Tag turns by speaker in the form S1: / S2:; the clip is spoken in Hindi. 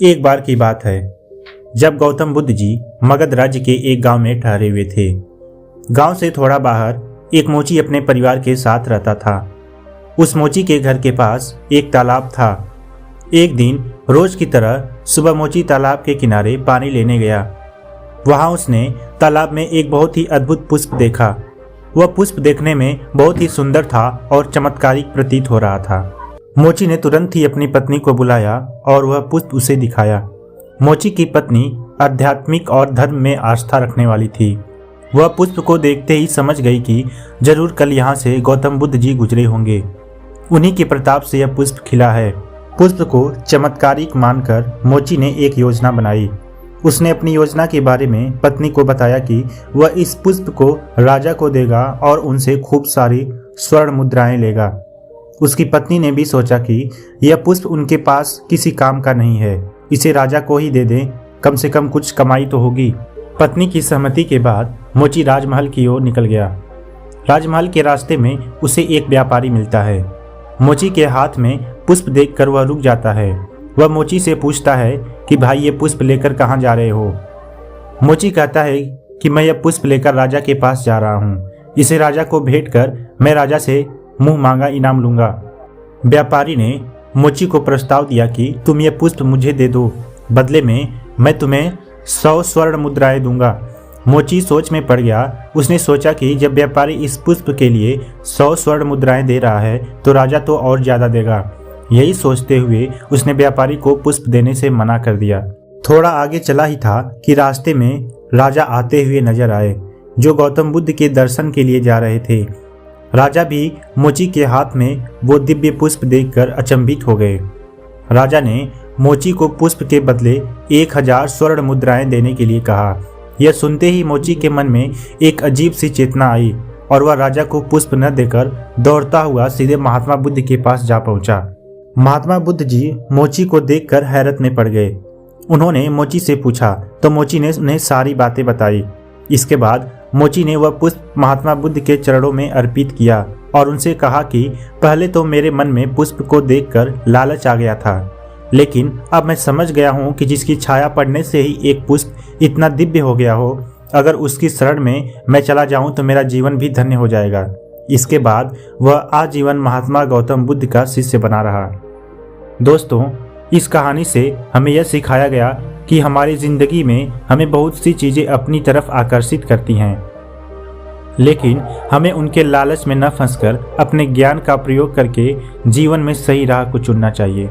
S1: एक बार की बात है जब गौतम बुद्ध जी मगध राज्य के एक गांव में ठहरे हुए थे। गांव से थोड़ा बाहर एक मोची अपने परिवार के साथ रहता था। उस मोची के घर के पास एक तालाब था। एक दिन रोज की तरह सुबह मोची तालाब के किनारे पानी लेने गया। वहां उसने तालाब में एक बहुत ही अद्भुत पुष्प देखा। वह पुष्प देखने में बहुत ही सुंदर था और चमत्कारिक प्रतीत हो रहा था। मोची ने तुरंत ही अपनी पत्नी को बुलाया और वह पुष्प उसे दिखाया। मोची की पत्नी आध्यात्मिक और धर्म में आस्था रखने वाली थी। वह पुष्प को देखते ही समझ गई कि जरूर कल यहाँ से गौतम बुद्ध जी गुजरे होंगे। उन्हीं के प्रताप से यह पुष्प खिला है। पुष्प को चमत्कारिक मानकर मोची ने एक योजना बनाई। उसने अपनी योजना के बारे में पत्नी को बताया कि वह इस पुष्प को राजा को देगा और उनसे खूब सारी स्वर्ण मुद्राएं लेगा। उसकी पत्नी ने भी सोचा कि यह पुष्प उनके पास किसी काम का नहीं है, इसे राजा को ही दे दें, कम से कम कुछ कमाई तो होगी। पत्नी की सहमति के बाद मोची राजमहल की ओर निकल गया। राजमहल के रास्ते में उसे एक व्यापारी मिलता है। मोची के हाथ में पुष्प देखकर वह रुक जाता है। वह मोची से पूछता है कि भाई ये पुष्प लेकर कहाँ जा रहे हो। मोची कहता है कि मैं यह पुष्प लेकर राजा के पास जा रहा हूँ। इसे राजा को भेंट कर मैं राजा से मुंह मांगा इनाम लूंगा। व्यापारी ने मोची को प्रस्ताव दिया कि तुम यह पुष्प मुझे दे दो, बदले में मैं तुम्हें 100 स्वर्ण मुद्राएं दूंगा। मोची सोच में पड़ गया। उसने सोचा कि जब व्यापारी इस पुष्प के लिए 100 स्वर्ण मुद्राएं दे रहा है तो राजा तो और ज्यादा देगा। यही सोचते हुए उसने व्यापारी को पुष्प देने से मना कर दिया। थोड़ा आगे चला ही था कि रास्ते में राजा आते हुए नजर आए, जो गौतम बुद्ध के दर्शन के लिए जा रहे थे। राजा भी मोची के हाथ में वो दिव्य पुष्प देखकर अचंभित हो गए। राजा ने मोची को पुष्प के बदले 1000 स्वर्ण मुद्राएं देने के लिए कहा। यह सुनते ही मोची के मन में एक अजीब सी चेतना आई और वह राजा को पुष्प न देकर दौड़ता हुआ सीधे महात्मा बुद्ध के पास जा पहुंचा। महात्मा बुद्ध जी मोची को देखकर हैरत में पड़ गए। उन्होंने मोची से पूछा तो मोची ने उन्हें सारी बातें बताई। इसके बाद मोची ने वह पुष्प महात्मा बुद्ध के चरणों में अर्पित किया और उनसे कहा कि पहले तो मेरे मन में पुष्प को देखकर लालच आ गया था, लेकिन अब मैं समझ गया हूँ कि जिसकी छाया पड़ने से ही एक पुष्प इतना दिव्य हो गया हो, अगर उसकी शरण में मैं चला जाऊँ तो मेरा जीवन भी धन्य हो जाएगा। इसके बाद वह आजीवन महात्मा गौतम बुद्ध का शिष्य बना रहा। दोस्तों, इस कहानी से हमें यह सिखाया गया कि हमारी जिंदगी में हमें बहुत सी चीजें अपनी तरफ आकर्षित करती हैं, लेकिन हमें उनके लालच में न फंसकर अपने ज्ञान का प्रयोग करके जीवन में सही राह को चुनना चाहिए।